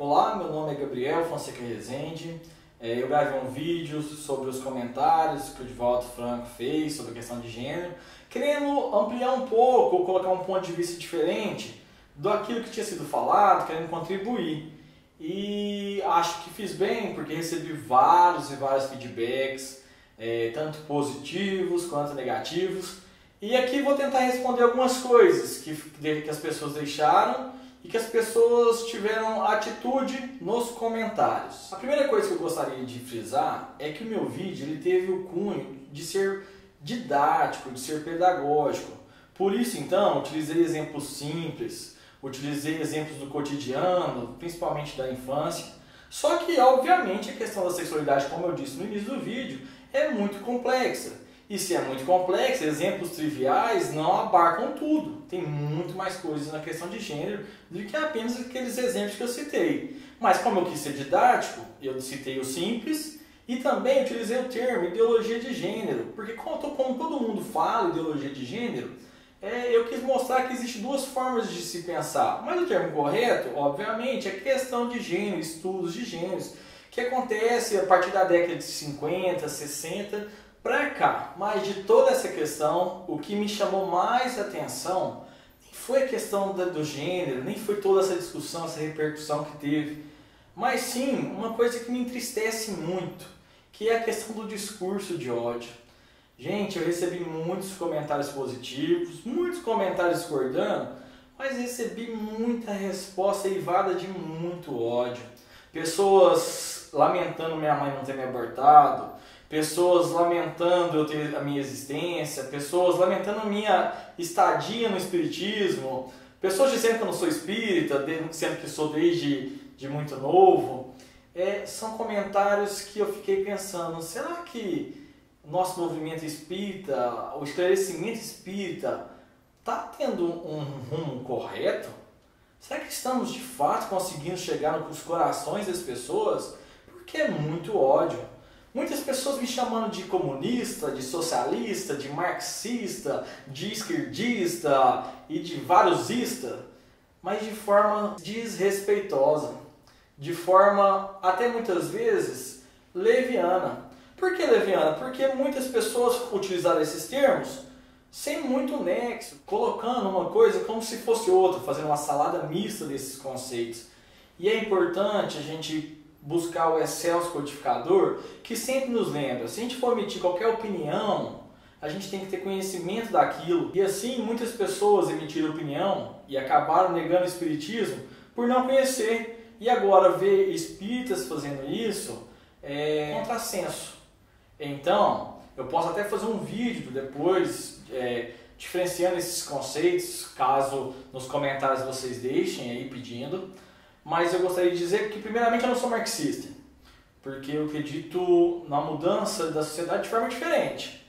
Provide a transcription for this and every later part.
Olá, meu nome é Gabriel Fonseca Rezende. Eu gravei um vídeo sobre os comentários que o Divaldo Franco fez sobre a questão de gênero, querendo ampliar um pouco, colocar um ponto de vista diferente daquilo que tinha sido falado, querendo contribuir. E acho que fiz bem, porque recebi vários feedbacks, tanto positivos quanto negativos. E aqui vou tentar responder algumas coisas que as pessoas deixaram e que as pessoas tiveram atitude nos comentários. A primeira coisa que eu gostaria de frisar é que o meu vídeo ele teve o cunho de ser didático, de ser pedagógico. Por isso, então, utilizei exemplos simples, utilizei exemplos do cotidiano, principalmente da infância. Só que, obviamente, a questão da sexualidade, como eu disse no início do vídeo, é muito complexa. E se é muito complexa, exemplos triviais não abarcam tudo. Tem muito mais coisas na questão de gênero do que apenas aqueles exemplos que eu citei. Mas como eu quis ser didático, eu citei o simples e também utilizei o termo ideologia de gênero. Porque como todo mundo fala ideologia de gênero, eu quis mostrar que existem duas formas de se pensar. Mas o termo correto, obviamente, é questão de gênero, estudos de gêneros, que acontece a partir da década de 50, 60, para cá. Mas de toda essa questão, o que me chamou mais atenção nem foi a questão do gênero, nem foi toda essa discussão, essa repercussão que teve, mas sim uma coisa que me entristece muito, que é a questão do discurso de ódio. Gente, eu recebi muitos comentários positivos, muitos comentários discordando, mas recebi muita resposta eivada de muito ódio. Pessoas lamentando minha mãe não ter me abortado, pessoas lamentando eu ter a minha existência, pessoas lamentando a minha estadia no espiritismo, pessoas dizendo que eu não sou espírita, sendo que sou desde muito novo. São comentários que eu fiquei pensando, será que o nosso movimento espírita, o esclarecimento espírita, está tendo um rumo correto? Será que estamos de fato conseguindo chegar nos corações das pessoas? Porque é muito ódio. Muitas pessoas me chamando de comunista, de socialista, de marxista, de esquerdista e de variosista, mas de forma desrespeitosa, de forma até muitas vezes leviana. Por que leviana? Porque muitas pessoas utilizaram esses termos sem muito nexo, colocando uma coisa como se fosse outra, fazendo uma salada mista desses conceitos. E é importante a gente buscar o excelso codificador, que sempre nos lembra, se a gente for emitir qualquer opinião, a gente tem que ter conhecimento daquilo. E assim, muitas pessoas emitiram opinião e acabaram negando o espiritismo por não conhecer. E agora ver espíritas fazendo isso é contrassenso. Então, eu posso até fazer um vídeo depois, diferenciando esses conceitos, caso nos comentários vocês deixem aí pedindo. Mas eu gostaria de dizer que, primeiramente, eu não sou marxista, porque eu acredito na mudança da sociedade de forma diferente.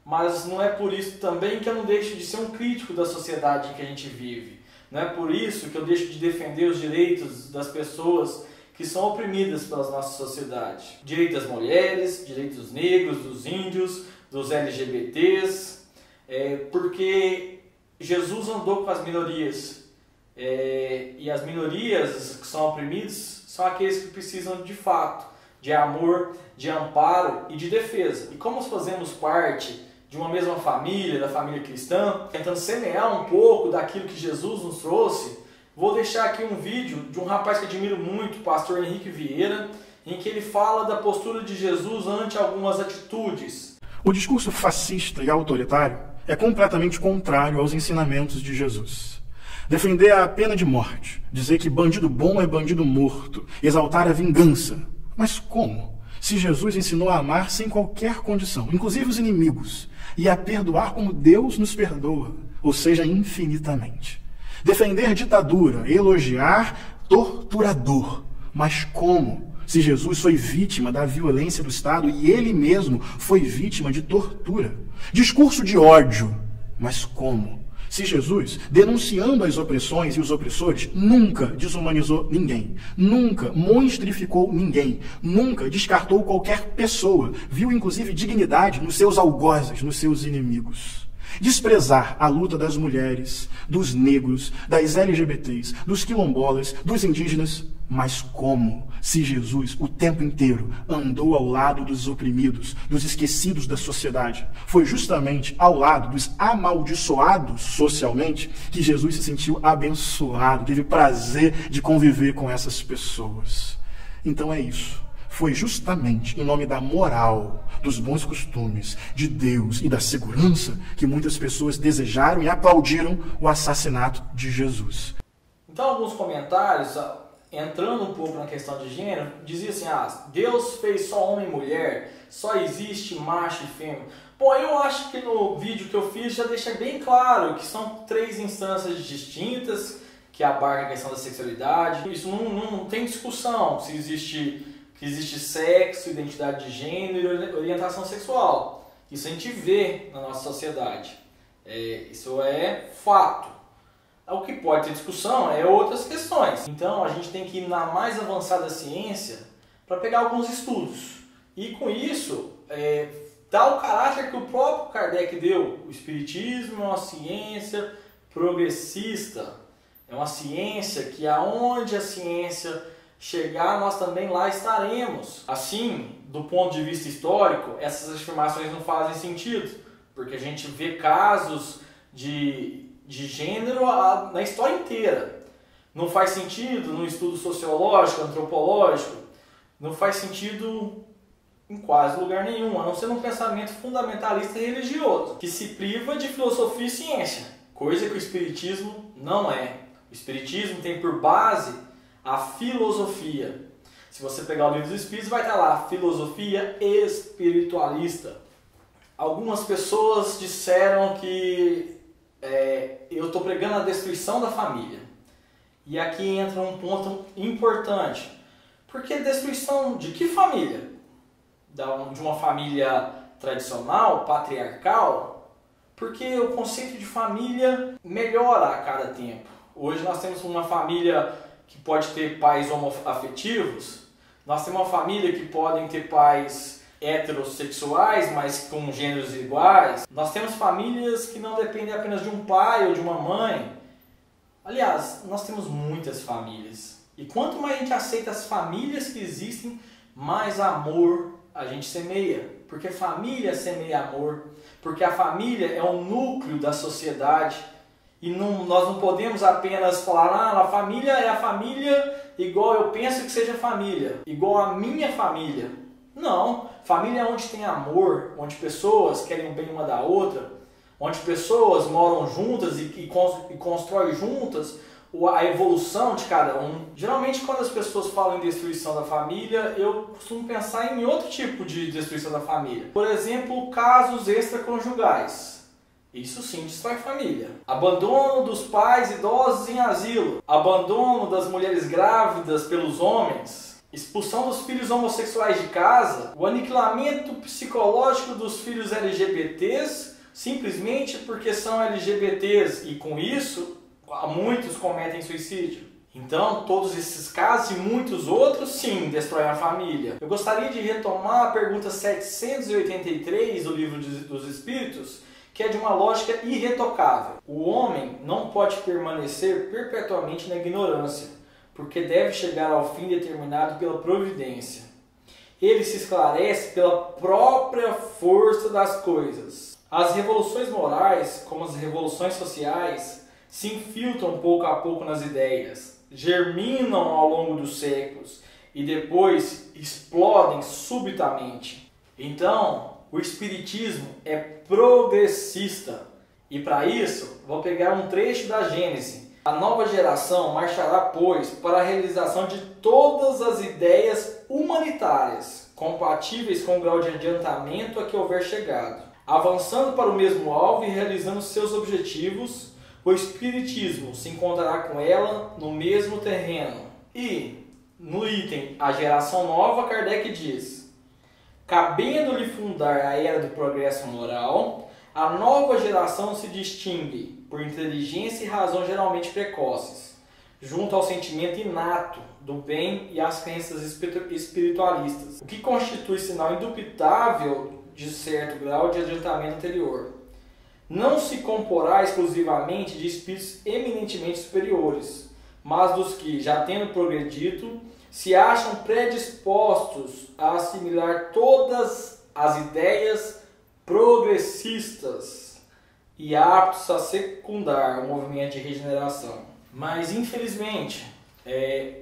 Mas não é por isso também que eu não deixo de ser um crítico da sociedade em que a gente vive. Não é por isso que eu deixo de defender os direitos das pessoas que são oprimidas pela nossa sociedade. Direito das mulheres, direitos dos negros, dos índios, dos LGBTs, porque Jesus andou com as minorias. E as minorias que são oprimidas são aqueles que precisam de fato de amor, de amparo e de defesa. E como fazemos parte de uma mesma família, da família cristã, tentando semear um pouco daquilo que Jesus nos trouxe, vou deixar aqui um vídeo de um rapaz que admiro muito, o pastor Henrique Vieira, em que ele fala da postura de Jesus ante algumas atitudes. O discurso fascista e autoritário é completamente contrário aos ensinamentos de Jesus. Defender a pena de morte, dizer que bandido bom é bandido morto, exaltar a vingança. Mas como? Se Jesus ensinou a amar sem qualquer condição, inclusive os inimigos, e a perdoar como Deus nos perdoa, ou seja, infinitamente. Defender ditadura, elogiar torturador. Mas como? Se Jesus foi vítima da violência do Estado e ele mesmo foi vítima de tortura. Discurso de ódio. Mas como? Se Jesus, denunciando as opressões e os opressores, nunca desumanizou ninguém, nunca monstrificou ninguém, nunca descartou qualquer pessoa, viu inclusive dignidade nos seus algozes, nos seus inimigos. Desprezar a luta das mulheres, dos negros, das LGBTs, dos quilombolas, dos indígenas, Mas como? Se Jesus, o tempo inteiro, andou ao lado dos oprimidos, dos esquecidos da sociedade, foi justamente ao lado dos amaldiçoados socialmente que Jesus se sentiu abençoado, teve prazer de conviver com essas pessoas. Então é isso. Foi justamente em nome da moral, dos bons costumes, de Deus e da segurança que muitas pessoas desejaram e aplaudiram o assassinato de Jesus. Então, alguns comentários, entrando um pouco na questão de gênero, dizia assim, Deus fez só homem e mulher, só existe macho e fêmea. Bom, eu acho que no vídeo que eu fiz já deixei bem claro que são 3 instâncias distintas que abarcam a questão da sexualidade. Isso não tem discussão se existe sexo, identidade de gênero e orientação sexual. Isso a gente vê na nossa sociedade. Isso é fato. O que pode ter discussão é outras questões. Então a gente tem que ir na mais avançada ciência para pegar alguns estudos. E com isso, dar o caráter que o próprio Kardec deu. O Espiritismo é uma ciência progressista. É uma ciência que aonde a ciência chegar, nós também lá estaremos. Assim, do ponto de vista histórico, essas afirmações não fazem sentido. Porque a gente vê casos de gênero na história inteira. Não faz sentido no estudo sociológico, antropológico, não faz sentido em quase lugar nenhum, a não ser num pensamento fundamentalista e religioso, que se priva de filosofia e ciência, coisa que o Espiritismo não é. O Espiritismo tem por base a filosofia. Se você pegar o livro dos Espíritos, vai estar lá, filosofia espiritualista. Algumas pessoas disseram que eu estou pregando a destruição da família. E aqui entra um ponto importante. Porque destruição de que família? De uma família tradicional, patriarcal? Porque o conceito de família melhora a cada tempo. Hoje nós temos uma família que pode ter pais homoafetivos. Nós temos uma família que podem ter pais heterossexuais, mas com gêneros iguais. Nós temos famílias que não dependem apenas de um pai ou de uma mãe. Aliás, nós temos muitas famílias. E quanto mais a gente aceita as famílias que existem, mais amor a gente semeia. Porque família semeia amor. Porque a família é o núcleo da sociedade. E nós não podemos apenas falar, a família é a família igual eu penso que seja família. Igual a minha família. Não, família é onde tem amor, onde pessoas querem o bem uma da outra, onde pessoas moram juntas e constroem juntas a evolução de cada um. Geralmente quando as pessoas falam em destruição da família, eu costumo pensar em outro tipo de destruição da família. Por exemplo, casos extraconjugais. Isso sim destrói família. Abandono dos pais idosos em asilo. Abandono das mulheres grávidas pelos homens. Expulsão dos filhos homossexuais de casa, o aniquilamento psicológico dos filhos LGBTs, simplesmente porque são LGBTs e com isso muitos cometem suicídio. Então, todos esses casos e muitos outros, sim, destroem a família. Eu gostaria de retomar a pergunta 783 do Livro dos Espíritos, que é de uma lógica irretocável. O homem não pode permanecer perpetuamente na ignorância, porque deve chegar ao fim determinado pela providência. Ele se esclarece pela própria força das coisas. As revoluções morais, como as revoluções sociais, se infiltram pouco a pouco nas ideias, germinam ao longo dos séculos e depois explodem subitamente. Então, o Espiritismo é progressista. E para isso, vou pegar um trecho da Gênese. A nova geração marchará, pois, para a realização de todas as ideias humanitárias, compatíveis com o grau de adiantamento a que houver chegado. Avançando para o mesmo alvo e realizando seus objetivos, o Espiritismo se encontrará com ela no mesmo terreno. E, no item A Geração Nova, Kardec diz: cabendo-lhe fundar a era do progresso moral, a nova geração se distingue por inteligência e razão geralmente precoces, junto ao sentimento inato do bem e às crenças espiritualistas, o que constitui sinal indubitável de certo grau de adiantamento anterior. Não se comporá exclusivamente de espíritos eminentemente superiores, mas dos que, já tendo progredido, se acham predispostos a assimilar todas as ideias progressistas e aptos a secundar o movimento de regeneração. Mas, infelizmente,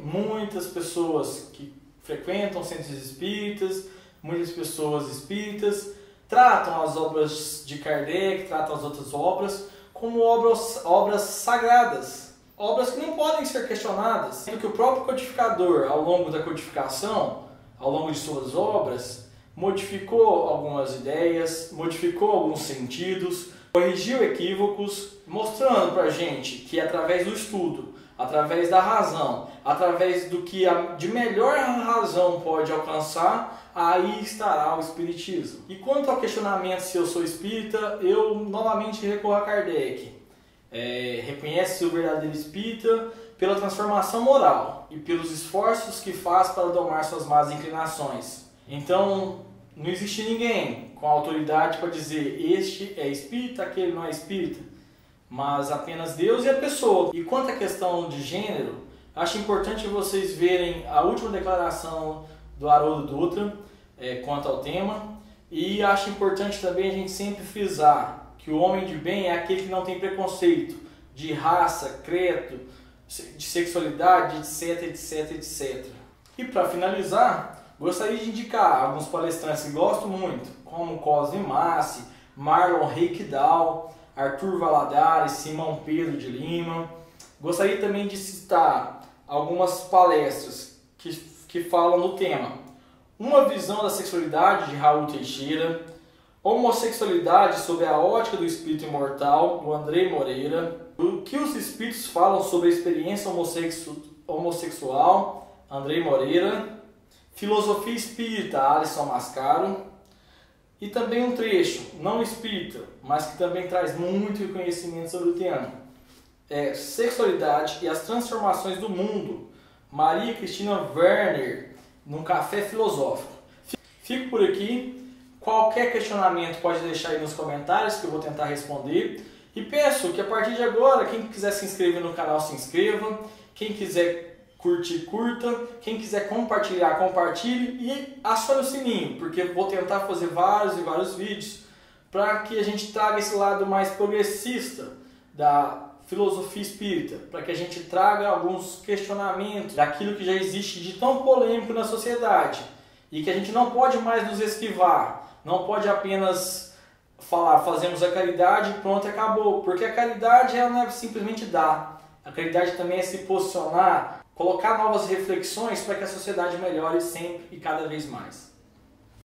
muitas pessoas que frequentam centros espíritas, muitas pessoas espíritas, tratam as obras de Kardec, tratam as outras obras como obras sagradas, obras que não podem ser questionadas, sendo que o próprio codificador, ao longo da codificação, ao longo de suas obras, modificou algumas ideias, modificou alguns sentidos, corrigiu equívocos, mostrando para a gente que através do estudo, através da razão, através do que de melhor razão pode alcançar, aí estará o Espiritismo. E quanto ao questionamento se eu sou espírita, eu novamente recorro a Kardec. Reconhece o verdadeiro espírita pela transformação moral e pelos esforços que faz para domar suas más inclinações. Então, não existe ninguém com autoridade para dizer este é espírita, aquele não é espírita, mas apenas Deus e a pessoa. E quanto à questão de gênero, acho importante vocês verem a última declaração do Haroldo Dutra quanto ao tema, e acho importante também a gente sempre frisar que o homem de bem é aquele que não tem preconceito de raça, credo, de sexualidade, etc, etc, etc. E para finalizar, gostaria de indicar alguns palestrantes que gosto muito, como Cosme Massi, Marlon Reikdal, Arthur Valadares, Simão Pedro de Lima. Gostaria também de citar algumas palestras que falam do tema: Uma visão da sexualidade, de Raul Teixeira; Homossexualidade sob a ótica do espírito imortal, do Andrei Moreira; O que os espíritos falam sobre a experiência homossexual, Andrei Moreira; Filosofia espírita, Alisson Mascaro; e também um trecho, não espírita, mas que também traz muito conhecimento sobre o tema, Sexualidade e as Transformações do Mundo, Maria Cristina Werner, num Café Filosófico. Fico por aqui. Qualquer questionamento pode deixar aí nos comentários que eu vou tentar responder. E peço que a partir de agora, quem quiser se inscrever no canal, se inscreva. Quem quiser curtir, curta. Quem quiser compartilhar, compartilhe. E acione o sininho, porque eu vou tentar fazer vários e vários vídeos para que a gente traga esse lado mais progressista da filosofia espírita, para que a gente traga alguns questionamentos daquilo que já existe de tão polêmico na sociedade e que a gente não pode mais nos esquivar, não pode apenas falar, fazemos a caridade e pronto, acabou, porque a caridade ela não é simplesmente dar, a caridade também é se posicionar, colocar novas reflexões para que a sociedade melhore sempre e cada vez mais.